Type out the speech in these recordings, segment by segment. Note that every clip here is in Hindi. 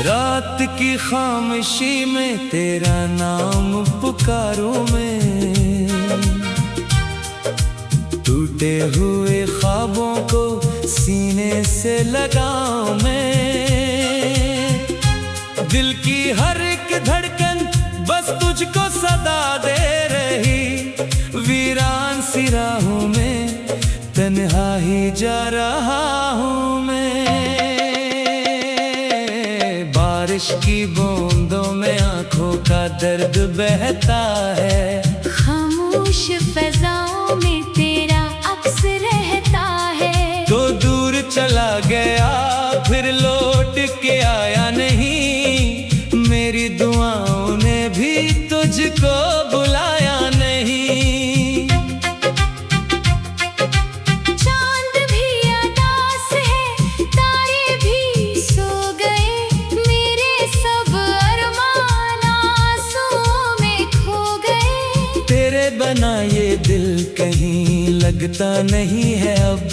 रात की खामोशी में तेरा नाम पुकारूं मैं, टूटे हुए ख्वाबों को सीने से लगाऊं मैं। दिल की हर एक धड़कन बस तुझको सदा दे रही, वीरान सी राहों में तन्हा ही जा रहा हूँ मैं। बारिश की बूंदों में आंखों का दर्द बहता है, खामोश फज़ाओं में तेरा अक्स रहता है। तो दूर चला गया फिर लौट के आया नहीं, मेरी दुआओं ने भी तुझको बुलाया नहीं। चांद भी उदास है, तारे भी सो गए, मेरे सब अरमान आंसुओं में खो गए। तेरे बना ये दिल कहीं लगता नहीं है अब,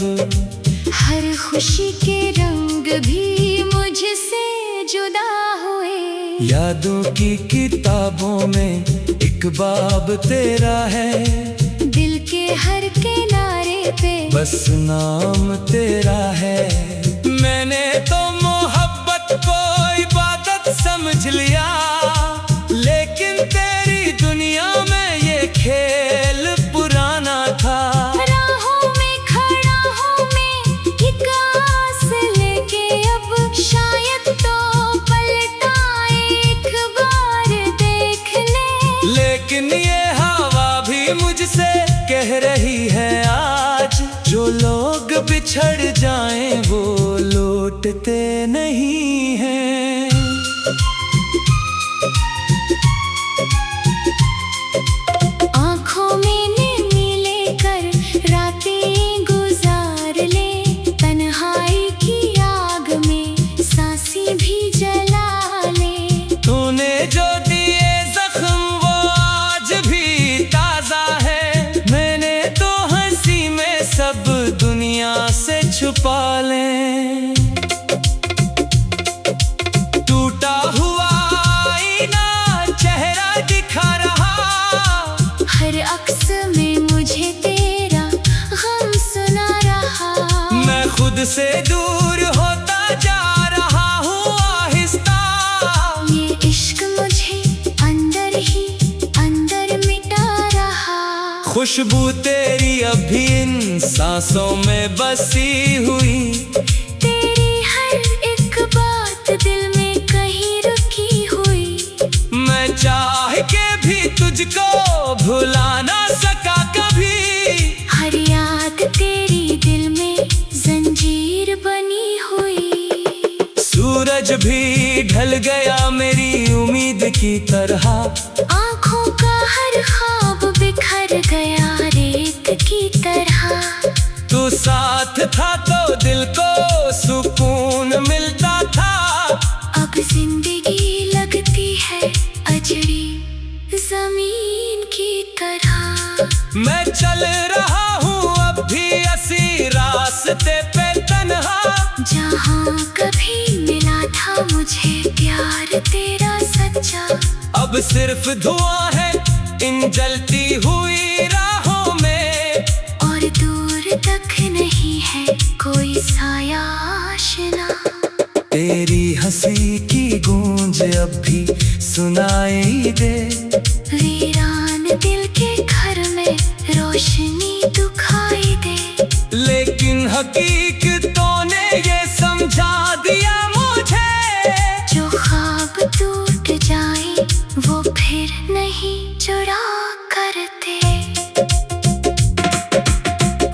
हर खुशी के रंग भी मुझसे जुदा हुए। यादों की किताबों में एक बाब तेरा है, दिल के हर किनारे पे बस नाम तेरा है। मैंने तो मोहब्बत को इबादत समझ लिया, लेकिन तेरी दुनिया में ये खेल पुराना था। राहों में खड़ा हूँ मैं एक आस लेके, अब शायद तो पलटा एक बार देख ले। लेकिन ये हवा भी मुझसे कह रही है आज, जो लोग बिछड़ जाएं वो लौटते नहीं हैं। आँखों में नमी लेकर रातें गुजार ले, तन्हाई की आग में सांसें भी जला ले। तूने जो दिए जख्म वो आज भी ताजा है, मैंने तो हंसी में सब दुनिया से छुपा ले। टूटा हुआ आईना चेहरा दिखा रहा, हर अक्स में मुझे तेरा गम सुना रहा। मैं खुद से दूर होता जा रहा हूँ आहिस्ता। ये इश्क मुझे अंदर ही अंदर मिटा रहा। खुशबू तेरी अभी इन सांसों में बसी हुई, तेरी हर एक बात दिल में कहीं रुकी हुई। मैं चाह के भी तुझको भुला ना सका कभी, हर याद तेरी दिल में जंजीर बनी हुई। सूरज भी ढल गया मेरी उम्मीद की तरह, आँखों का हर ख्वाब बिखर गया रेत की तरह। तू साथ था तो दिल को सुकून मिलता था, अब जिंदगी लगती है अजड़ी जमीन की तरह। मैं चल रहा हूँ अब भी ऐसी रास्ते पे तन्हा, जहाँ कभी मिला था मुझे प्यार तेरा सच्चा। अब सिर्फ धुआं है इन जलती हुई राहों में, और दूर तक नहीं है कोई साया आशना। तेरी हंसी की गूंज अब भी सुनाई दे, वीरान दिल के घर में रोशनी दिखाई दे। लेकिन हकीकतों ने ये समझा दिया मुझे, जो ख्वाब टूट जाए वो फिर नहीं जुड़ा करते।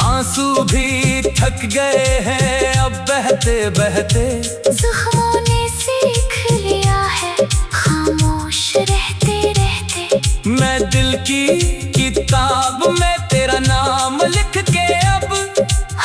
आंसू भी थक गए हैं अब बहते बहते, जख्मों ने सीख लिया है खामोश रहते रहते। मैं दिल की किताब में तेरा नाम लिख के अब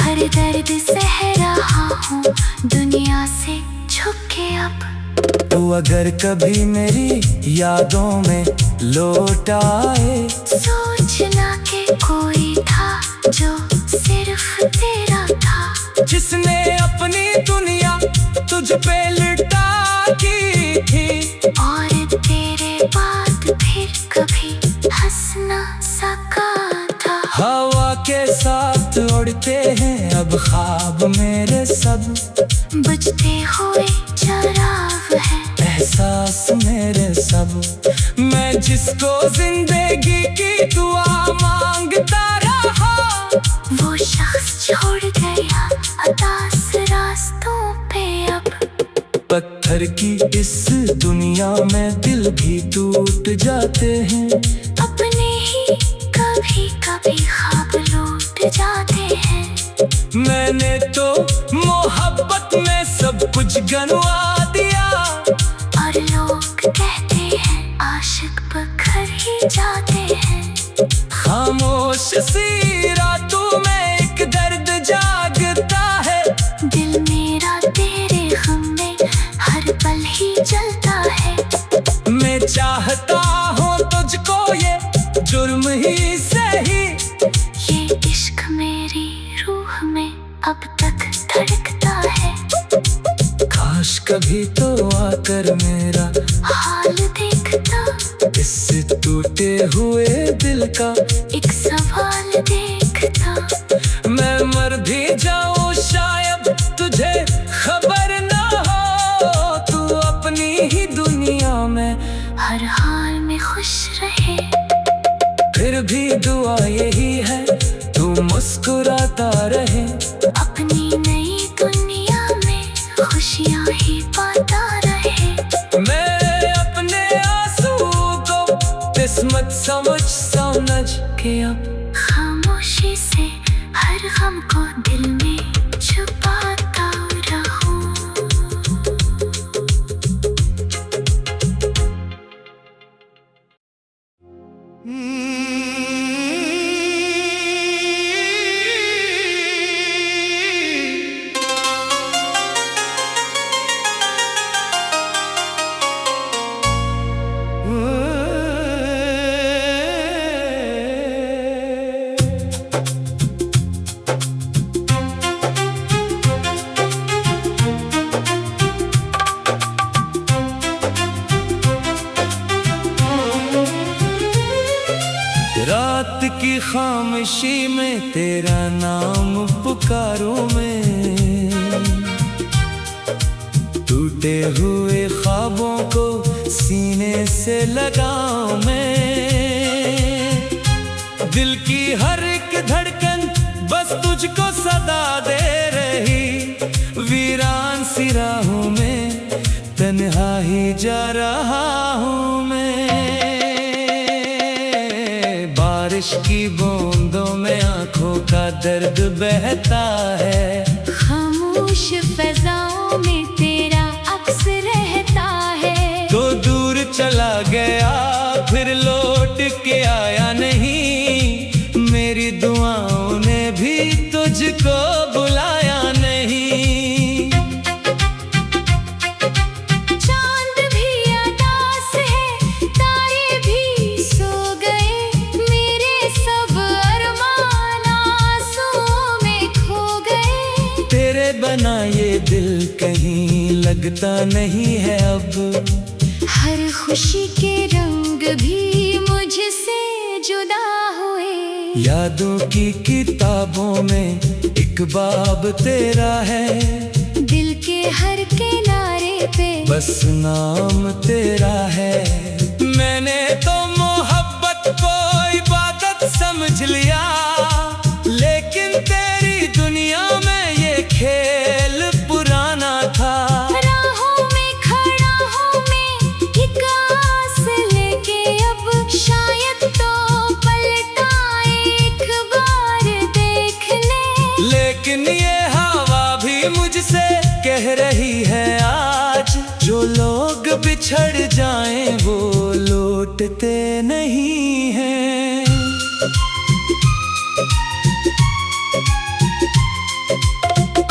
हर दर्द सह रहा हूँ दुनिया से छुप के अब। तू अगर कभी मेरी यादों में लौट आए, सोचना कि कोई था जो सिर्फ तेरा था, जिसने अपनी दुनिया तुझ पे लुटा की थी, और तेरे बाद फिर कभी हंस ना सका था। हवा के साथ उड़ते हैं अब ख्वाब मेरे सब, बुझते हुए चराग है एहसास मेरे सब। मैं जिसको जिंदगी की दुआ मांगता रहा, वो शख्स छोड़ गया अतास रास्तों पे अब। पत्थर की इस दुनिया में दिल भी टूट जाते हैं, अपने ही कभी कभी ख्वाब लौट जाते हैं। मैंने तो मोहब्बत में सब कुछ गंवा दिया, और लोग कहते हैं आशिक बखर ही जाते हैं। खामोश सी रातों में एक दर्द जागता है, दिल मेरा तेरे गम में हर पल ही जलता है। मैं चाहता हूँ तुझको ये जुर्म ही सही, ये इश्क मेरी रूह में अब तक धड़कता है। काश कभी तो आकर मेरा हाल देखता, इस टूटे हुए दिल का एक सवाल देखता। मैं मर भी जाऊं शायद तुझे खबर ना हो, तू अपनी ही दुनिया में हर हाल में खुश रहे। फिर भी दुआ यही है तू मुस्कुराता रहे, अपनी नई दुनिया में खुशियाँ ही पाता रहे। मैं अपने आंसू को किस्मत समझ के अब खामोशी से हर गम को दिल में छुपाता रहूं। रात की खामोशी में तेरा नाम पुकारूं मैं, टूटे हुए ख्वाबों को सीने से लगाऊं मैं। दिल की हर एक धड़कन बस तुझको सदा दे रही, वीरान सी राहों में तन्हा ही जा रहा हूँ मैं। बारिश की बूंदों में आंखों का दर्द बहता है, खामोश फज़ाओं में तेरा अक्स रहता है। तो दूर चला गया फिर लौट के आया नहीं, मेरी दुआओं ने भी तुझको बुलाया नहीं। चांद भी उदास है, तारे भी सो गए, मेरे सब अरमान आंसुओं में खो गए। तेरे बना ये दिल कहीं लगता नहीं है अब, हर खुशी के रंग भी मुझसे जुदा हुए। यादों की किताबों में एक बाब तेरा है, दिल के हर किनारे पे बस नाम तेरा है। मैंने तो मोहब्बत को इबादत समझ लिया, लेकिन तेरी दुनिया में ये खेल पुराना था। राहों में खड़ा हूँ मैं एक आस लेके, अब शायद तो पलटा एक बार देख ले। लेकिन ये हवा भी मुझसे कह रही है आज, जो बिछड़ जाएं वो लौटते नहीं हैं।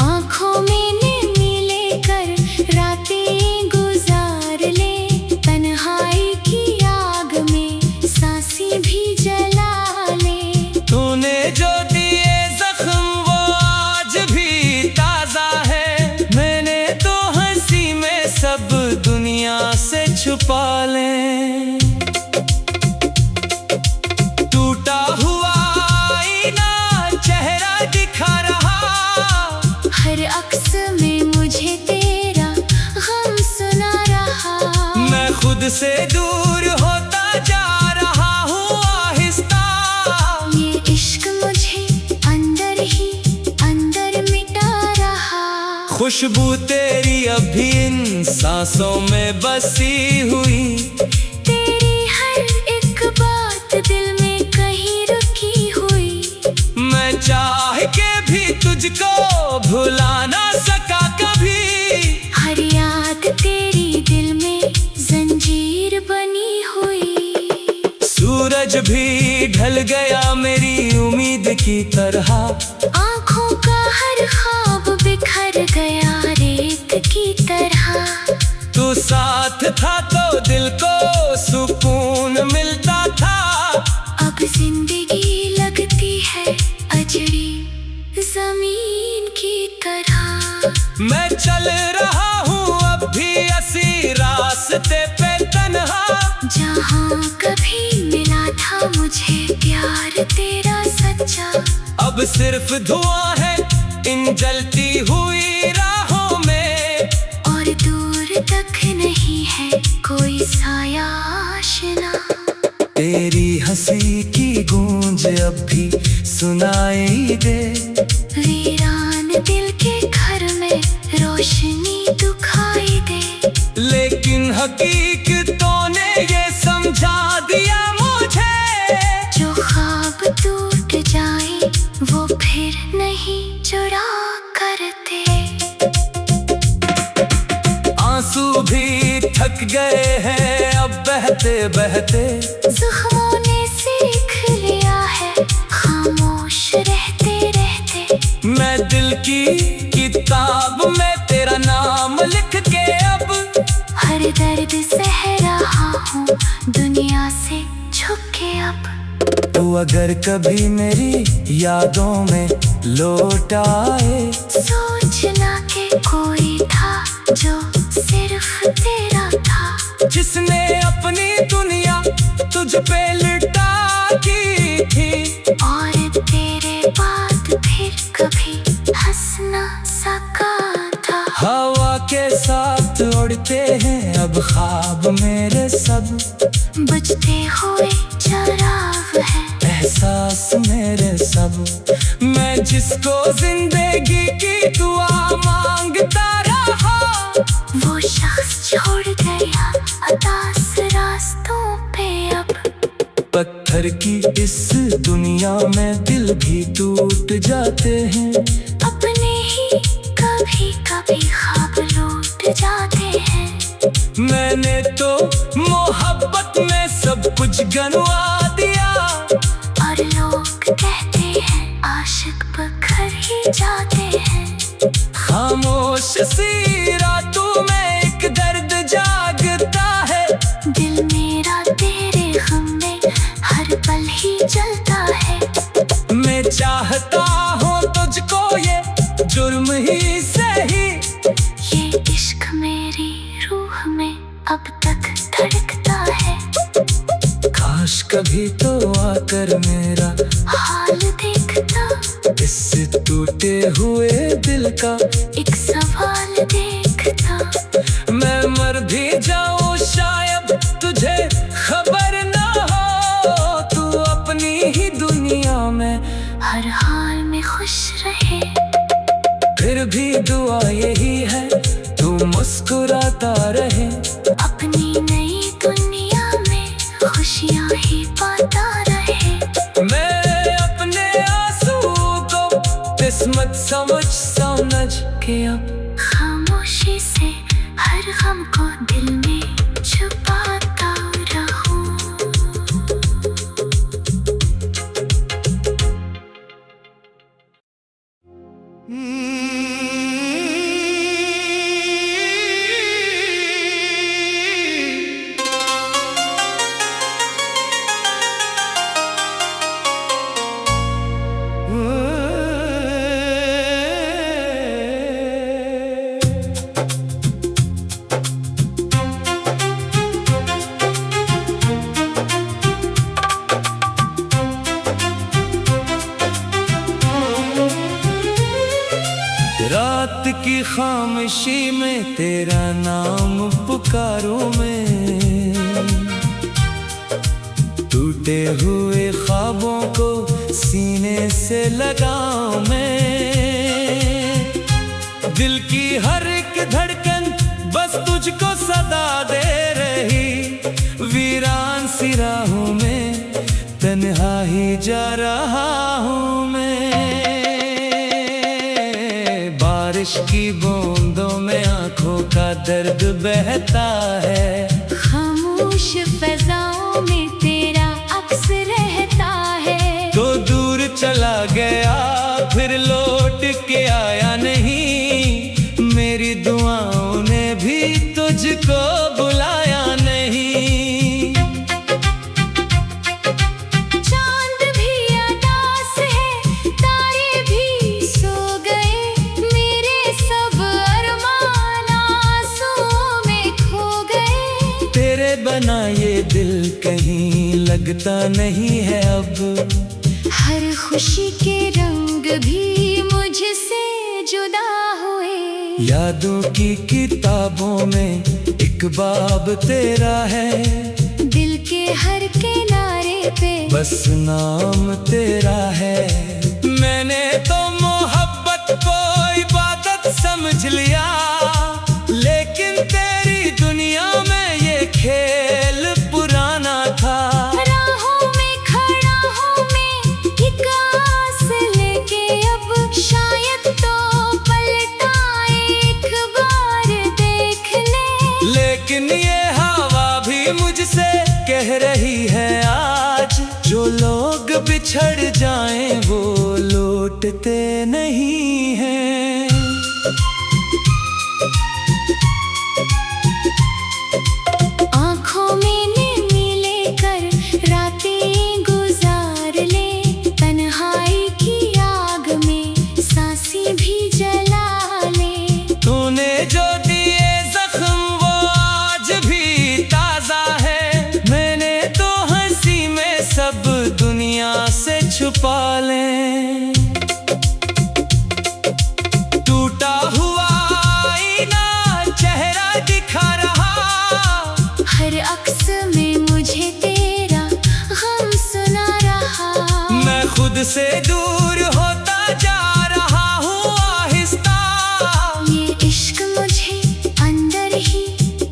आँखों में मिले कर रातें गुजार ले, तन्हाई की आग में सांसें भी जला ले। तूने जो दिए जख्म वो आज भी ताजा है, मैंने तो हंसी में सब दुनिया से छुपा ले। टूटा हुआ आईना चेहरा दिखा रहा, हर अक्स में मुझे तेरा गम सुना रहा। मैं खुद से दूर होता जा रहा हूँ आहिस्ता। ये इश्क मुझे अंदर ही अंदर मिटा रहा। खुशबू तेरी अभी इन सांसों में बसी हुई, तेरी हर एक बात दिल में कहीं रुकी हुई। मैं चाह के भी तुझको भुला ना सका कभी। हर याद तेरी दिल में जंजीर बनी हुई। सूरज भी ढल गया मेरी उम्मीद की तरह, आँखों का हर ख्वाब बिखर गया रेत की तरह। तू साथ था तो दिल को सुकून मिलता था। अब जिंदगी लगती है अजड़ी जमीन की तरह। मैं चल रहा हूँ अब भी ऐसी रास्ते पे तन्हा, जहाँ कभी मिला था मुझे प्यार तेरा सच्चा। अब सिर्फ धुआं है इन जलती हुई राहों में, और दूर तक नहीं है कोई साया आशना। तेरी हंसी की गूंज अब भी सुनाई दे, वीरान दिल के घर में रोशनी दिखाई दे। लेकिन हकीकतों ने ये समझा दिया मुझे, जो ख्वाब टूट जाए वो फिर नहीं जुड़ा करते। आंसू भी थक गए हैं अब बहते बहते, जख्मों ने सीख लिया है खामोश रहते रहते। मैं दिल की किताब में तेरा नाम लिख के अब हर दर्द सह रहा हूँ दुनिया से छुप के अब। तू अगर कभी मेरी यादों में लौट आए, सोचना के कोई था जो सिर्फ तेरा था। जिसने अपनी दुनिया तुझ पे लुटा की थी, और तेरे बाद फिर कभी हंस ना सका था। हवा के साथ उड़ते हैं अब ख्वाब मेरे सब, बुझते हुए चराग है एहसास मेरे सब। मैं जिसको जिंदगी की दुआ मांगता रहा, वो शख्स छोड़ गया अतास रास्तों पे अब। पत्थर की इस दुनिया में दिल भी टूट जाते हैं, अपने ही कभी कभी ख्वाब लौट जाते हैं। मैंने तो मोहब्बत में सब कुछ गंवा दिया, और लोग कहते हैं आशिक बखर ही जाते हैं। खामोश सी रातों में एक दर्द जागता है, दिल मेरा तेरे गम में हर पल ही जलता है। मैं चाहता हूँ तुझको ये जुर्म ही सही, ये इश्क मेरी रूह में अब तक धड़कता है। काश कभी तो आकर मेरा हाल देखता, इस टूटे हुए दिल का एक सवाल देखता। मैं मर भी जाऊं शायद तुझे खबर ना हो, तू अपनी ही दुनिया में हर हाल में खुश रहे। फिर भी दुआ यही है तू मुस्कुराता रहे, अपनी नई दुनिया में खुशियाँ ही पाता रहे। मैं अपने आंसू को किस्मत समझ के अब खामोशी से हर गम को दिल में तेरा नाम पुकारूं मैं, टूटे हुए ख्वाबों को सीने से लगाऊं मैं। दिल की हर एक धड़कन बस तुझको सदा दे रही, वीरान सी राहों में तन्हा ही जा रहा हूँ मैं। बारिश की बूंदों में आंखों का दर्द बहता है, खामोश फज़ाओं में तेरा अक्स रहता है। तो दूर चला गया फिर लौट के आया नहीं, मेरी दुआओं ने भी तुझको बुलाया नहीं। चांद भी उदास है, तारे भी सो गए, मेरे सब अरमान आंसुओं में खो गए। तेरे बना ये दिल कहीं लगता नहीं है अब, हर खुशी के रंग भी मुझसे जुदा हुए। यादों की किताबों में एक बाब तेरा है, दिल के हर किनारे पे बस नाम तेरा है। मैंने तो मोहब्बत को इबादत समझ लिया, लेकिन तेरी दुनिया में ये खेल पुराना था। राहों में खड़ा हूँ मैं एक आस लेके, अब शायद तो पलटा एक बार देख ले। लेकिन ये हवा भी मुझसे कह रही है आज, जो लोग बिछड़ जाएं वो लौटते नहीं हैं। आँखों में नमी लेकर रातें गुजार ले, तन्हाई की आग में सांसें भी जला ले। तूने जो दिए जख्म वो आज भी ताजा है, मैंने तो हंसी में सब दुनिया से छुपा ले। टूटा हुआ आईना चेहरा दिखा रहा, हर अक्स में मुझे तेरा गम सुना रहा। मैं खुद से दूर होता जा रहा हूँ आहिस्ता। ये इश्क मुझे अंदर ही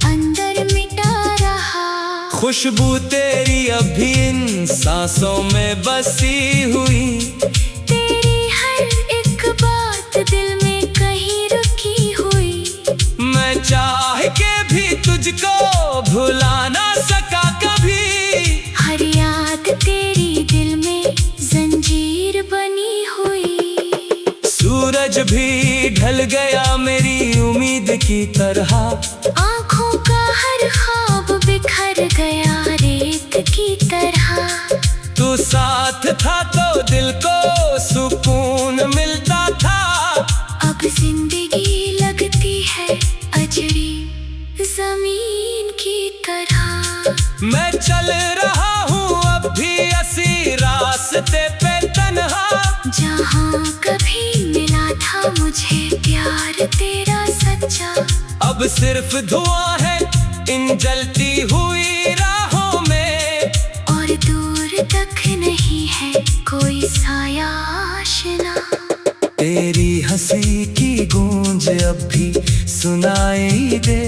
अंदर मिटा रहा। खुशबू तेरी अभी इन सांसों में बसी हुई, तेरी हर एक बात दिल में कहीं रुकी हुई। मैं चाह के भी तुझको भुला ना सका कभी, हर याद तेरी दिल में जंजीर बनी हुई। सूरज भी ढल गया मेरी उम्मीद की तरह, आँखों का हर ख्वाब बिखर गया रेत की तरह। तू साथ था तो दिल को सुकून मिलता था, अब जिंदगी लगती है अजड़ी जमीन की तरह। मैं चल रहा हूँ अब भी ऐसी रास्ते पे तन्हा, जहाँ कभी मिला था मुझे प्यार तेरा सच्चा। अब सिर्फ धुआं है इन जलती हुई राहों में, और दूर तक नहीं है कोई साया आशना। तेरी हंसी की गूंज अब भी सुनाई दे,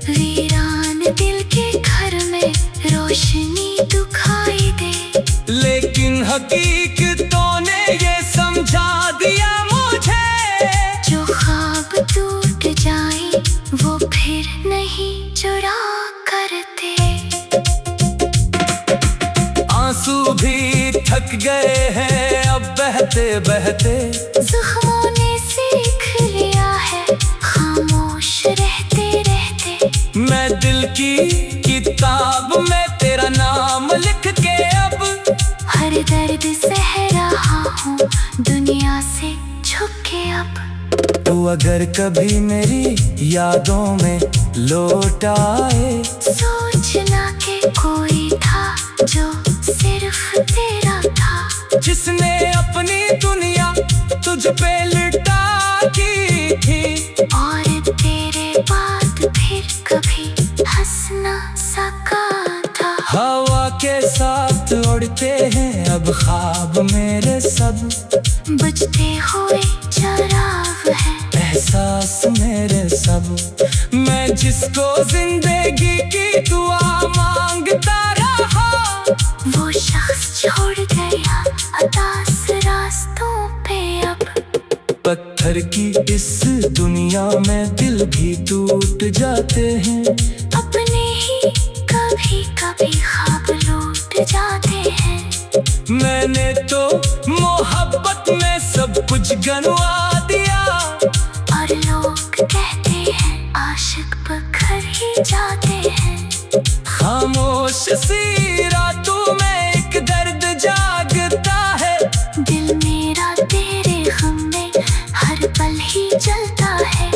वीरान दिल के घर में रोशनी दिखाई दे। लेकिन हकीकतों ने ये समझा दिया मुझे, जो ख्वाब टूट जाए वो फिर नहीं जुड़ा करते। आंसू भी थक गए हैं अब बहते बहते, जख्मों ने सीख लिया है खामोश रहते रहते। मैं दिल की किताब में तेरा नाम लिख के अब हर दर्द सह रहा हूँ दुनिया से झुक के अब। तू अगर कभी मेरी यादों में लौट आए, सोचना कि कोई था जो सिर्फ तेरा था, जिसने अपनी दुनिया तुझ पे लुटा की थी। और तेरे बाद कभी हंस ना सका था। हवा के साथ उड़ते हैं अब ख्वाब मेरे सब, बुझते हुए चराग है एहसास मेरे सब। मैं जिसको जिंदगी की दुआ मांगता रहा, वो शख्स छोड़ गया अतास रास्तों पे अब। पत्थर की इस दुनिया में दिल भी टूट जाते हैं, अपने ही कभी कभी ख्वाब लूट जाते हैं। मैंने तो मोहब्बत में सब कुछ गंवा दिया, और लोग कहते हैं आशिक बिखर ही जाते हैं। खामोश सी रातों में एक दर्द जागता है, दिल मेरा तेरे गम में हर पल ही जलता है।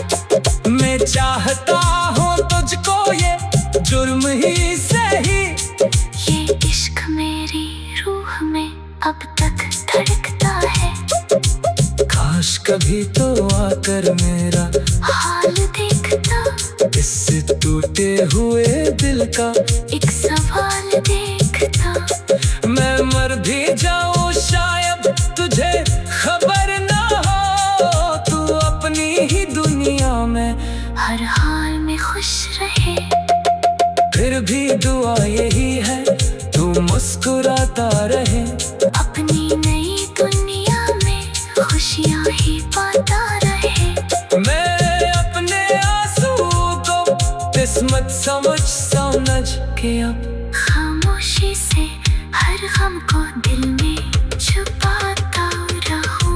मैं चाहता हूँ तुझको ये जुर्म ही सही, ये इश्क मेरी रूह में अब तक धड़कता है। काश कभी तो आकर मेरा हाल देखता, इस टूटे हुए दिल का एक सवाल देखता। मैं मर भी जाऊं शायद तुझे खबर ना हो, तू अपनी ही दुनिया में हर हाल में खुश रहे। फिर भी दुआ यही है तू मुस्कुराता रहे, अपनी नई दुनिया में खुशियाँ ही पाता रहे। मैं अपने आंसू को किस्मत समझ के अब खामोशी से हर गम को दिल में छुपाता रहूं।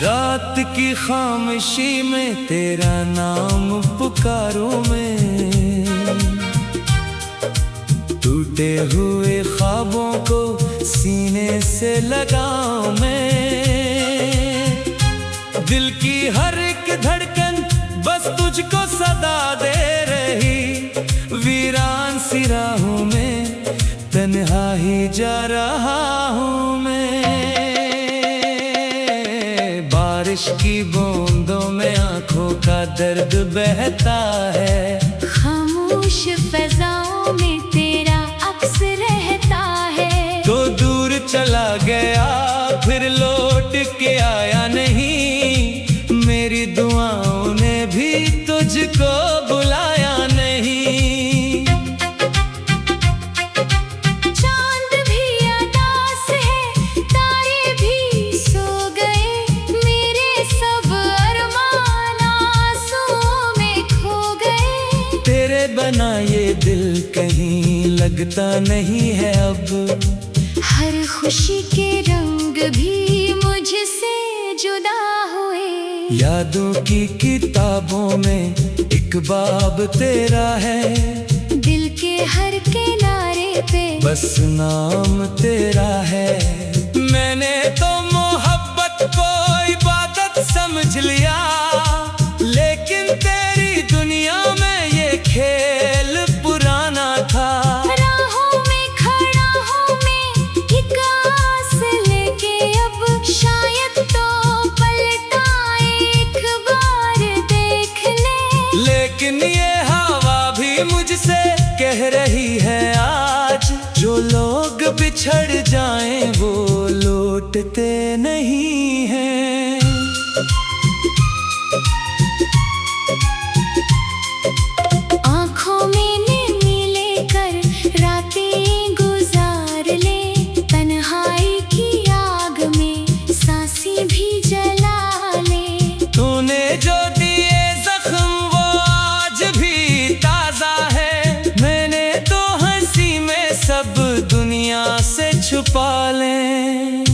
रात की खामोशी में तेरा नाम पुकारूं मैं, टूटे हुए ख्वाबों को सीने से लगाऊं मैं। दिल की हर एक धड़कन बस तुझको सदा दे रही, वीरान सी राहों में तन्हा ही जा रहा हूँ मैं। बारिश की बूंदों में आंखों का दर्द बहता है, खामोश फज़ाओं में तेरा अक्स रहता है। तो दूर चला गया फिर लौट के आया नहीं, मेरी दुआओं ने भी तुझको बुलाया नहीं। चांद भी उदास है, तारे भी सो गए, मेरे सब अरमान आंसुओं में खो गए। तेरे बना ये दिल कहीं लगता नहीं है अब, हर खुशी के रंग भी मुझसे जुदा हुए। यादों की किताबों में एक बाब तेरा है, दिल के हर किनारे पे बस नाम तेरा है। मैंने तो मोहब्बत को इबादत समझ लिया, लेकिन तेरी दुनिया में ये खेल पुराना था। राहों में खड़ा हूँ मैं एक आस लेके, अब शायद तो पलटा एक बार देख ले। लेकिन ये हवा भी मुझसे कह रही है आज, जो लोग बिछड़ जाएं वो लौटते नहीं हैं। आँखों में नींद लेकर रातें गुजार ले, तन्हाई की आग में सांसें भी जला ले। तूने जो दिए जख्म वो आज भी ताजा है, मैंने तो हंसी में सब दुनिया से छुपा लें।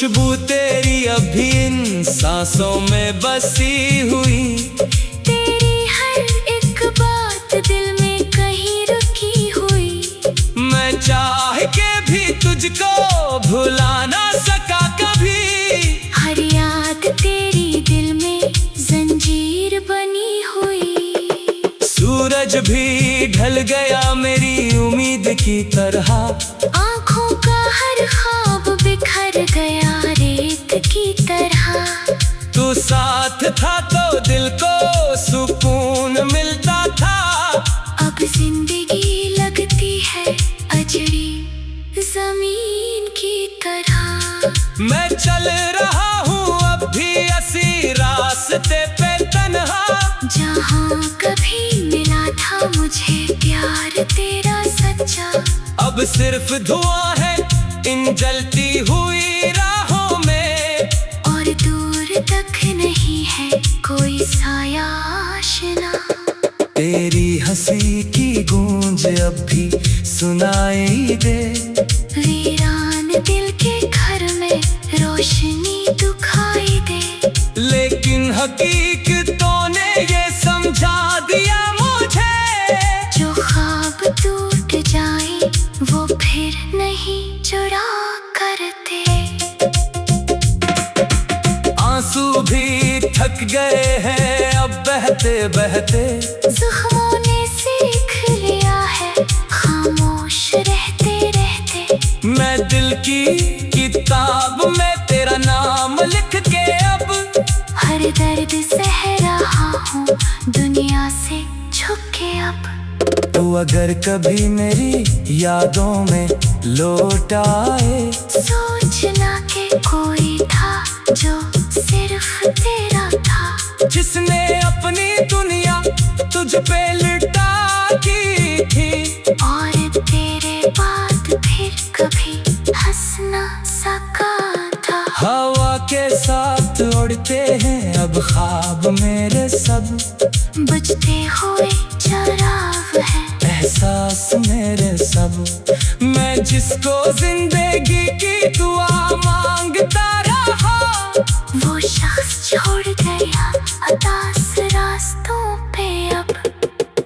खुशबू तेरी अभी इन सांसों में बसी हुई। तेरी हर एक बात दिल में कहीं रुकी हुई। मैं चाह के भी तुझको भुला ना सका कभी। हर याद तेरी दिल में जंजीर बनी हुई। सूरज भी ढल गया मेरी उम्मीद की तरह। आँखों का हर ख्वाब बिखर गया रेत की तरह। तू साथ था तो दिल को सुकून मिलता था। अब जिंदगी लगती है अजड़ी जमीन की तरह। मैं चल रहा हूँ अब भी ऐसी रास्ते पे तन्हा। जहाँ कभी मिला था मुझे प्यार तेरा सच्चा। अब सिर्फ धुआं है इन जलती हुई राहों में। और दूर तक नहीं है कोई साया आशना। तेरी हंसी की गूंज अब भी सुनाई दे। वीरान दिल के घर में रोशनी दिखाई दे। लेकिन हकीकतों ने ये समझा दिया मुझे। जो ख्वाब टूट जाए वो फिर नहीं जुड़ा करते। आंसू भी थक गए हैं अब बहते बहते। जख्मों ने सीख लिया है खामोश रहते रहते। मैं दिल की किताब में तेरा नाम लिख के अब हर दर्द सह रहा हूँ दुनिया से छुप के। अब तू अगर कभी मेरी यादों में लौट आए। सोचना के कोई था जो सिर्फ तेरा था। जिसने अपनी दुनिया तुझ पे लुटा की थी। और तेरे बाद फिर कभी हंस ना सका था। हवा के साथ उड़ते हैं अब ख्वाब मेरे सब। बुझते हुए चराग है एहसास मेरे सब। मैं जिसको जिंदगी की दुआ मांगता रहा। वो शख्स छोड़ गया अदास रास्तों पे। अब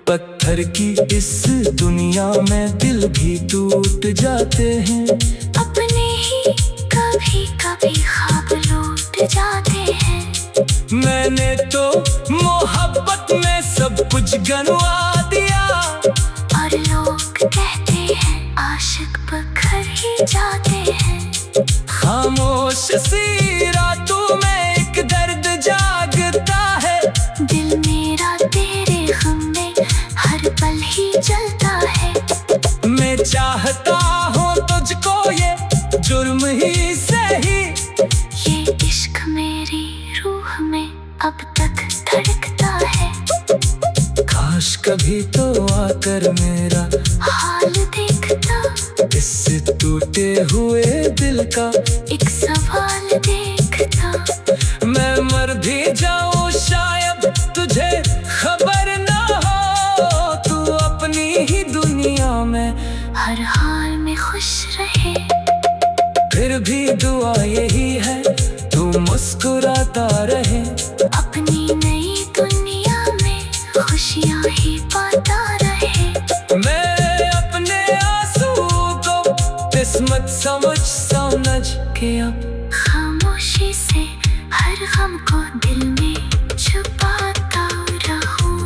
पत्थर की इस दुनिया में दिल भी टूट जाते हैं। अपने ही कभी कभी ख्वाब लौट जाते हैं। मैंने तो मोहब्बत में सब कुछ गंवा दिया। और लोग कहते हैं आशिक बखर ही जाते हैं। खामोश सी रातों में एक दर्द जागता है। दिल मेरा तेरे गम में हर पल ही जलता है। मैं चाहता हूँ तुझको ये जुर्म ही सही। ये इश्क मेरी रूह में अब तक धड़कता है। काश कभी तो आकर मेरा हाल देखता। इस टूटे हुए दिल का एक सवाल देखता। मैं मर भी जाऊं शायद तुझे खबर ना हो। तू अपनी ही दुनिया में हर हाल में खुश रहे। फिर भी दुआ यही है तू मुस्कुराता रहे। अपनी नई दुनिया में खुशियाँ ही पाता रहे। मैं अपने आंसू को किस्मत समझ के अब खामोशी से हर गम को दिल में छुपाता रहूं।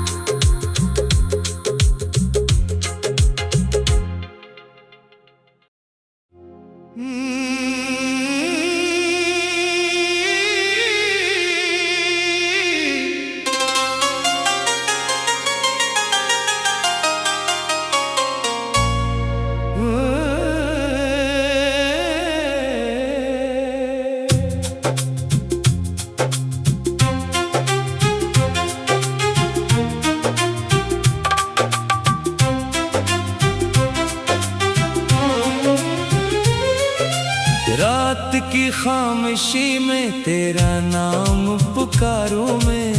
रात की खामोशी में तेरा नाम पुकारूं मैं।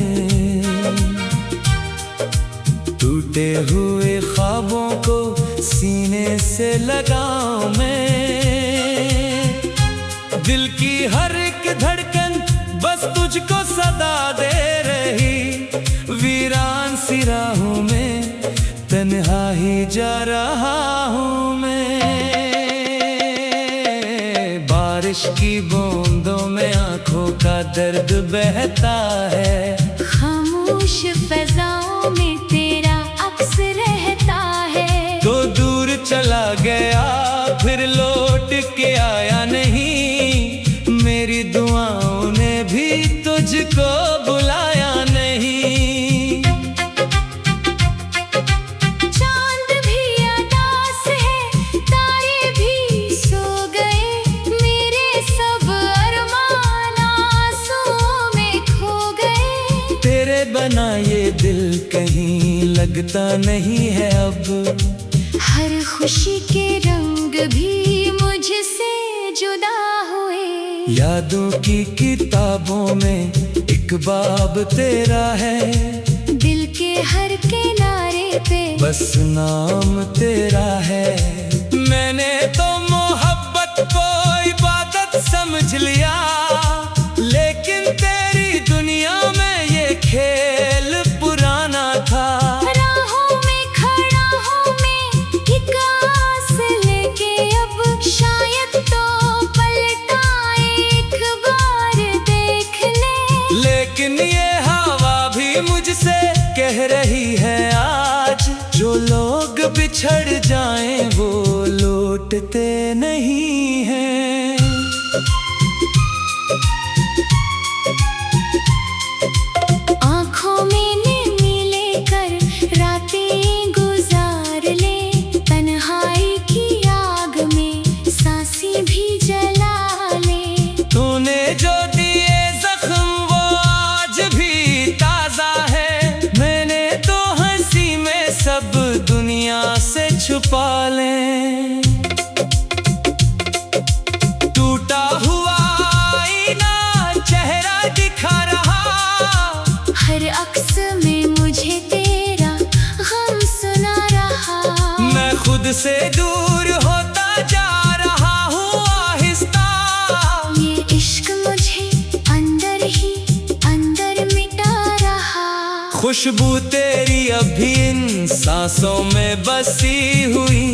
टूटे हुए ख्वाबों को सीने से लगाऊं मैं। दिल की हर एक धड़कन बस तुझको सदा दे रही। वीरान सी राहों में तन्हा ही जा रहा हूँ मैं। बारिश की बूंदों में आंखों का दर्द बहता है। खामोश फज़ाओं में तेरा अक्स रहता है। तो दूर चला गया फिर लौट के आया नहीं। मेरी दुआओं ने भी तुझको बुलाया नहीं। चांद भी उदास है, तारे भी सो गए, मेरे सब अरमान आंसुओं में खो गए। तेरे बना ये दिल कहीं लगता नहीं है अब। हर खुशी के रंग भी मुझसे जुदा हुए। यादों की किताबों में एक बाब तेरा है। दिल के हर किनारे पे बस नाम तेरा है। मैंने तो मोहब्बत को इबादत समझ लिया, लेकिन तेरी दुनिया में ये खेल पुराना था। राहों में खड़ा हूँ मैं एक आस लेके, अब शायद तो पलटा एक बार देख ले। लेकिन ये हवा भी मुझसे कह रही है आज, जो लोग बिछड़ जाएं वो लौटते नहीं हैं। आँखों में नींद लेकर रातें गुजार ले, तन्हाई की आग में सांसें भी जला ले। तूने जो दिए जख्म वो आज भी ताजा है। मैंने तो हंसी में सब दुनिया से छुपा ले। टूटा हुआ आईना चेहरा दिखा रहा, हर अक्स में मुझे तेरा गम सुना रहा। मैं खुद से दूर होता जा रहा हूँ आहिस्ता। ये इश्क मुझे अंदर ही अंदर मिटा रहा। खुशबू तेरी अभी इन सांसों में बसी हुई।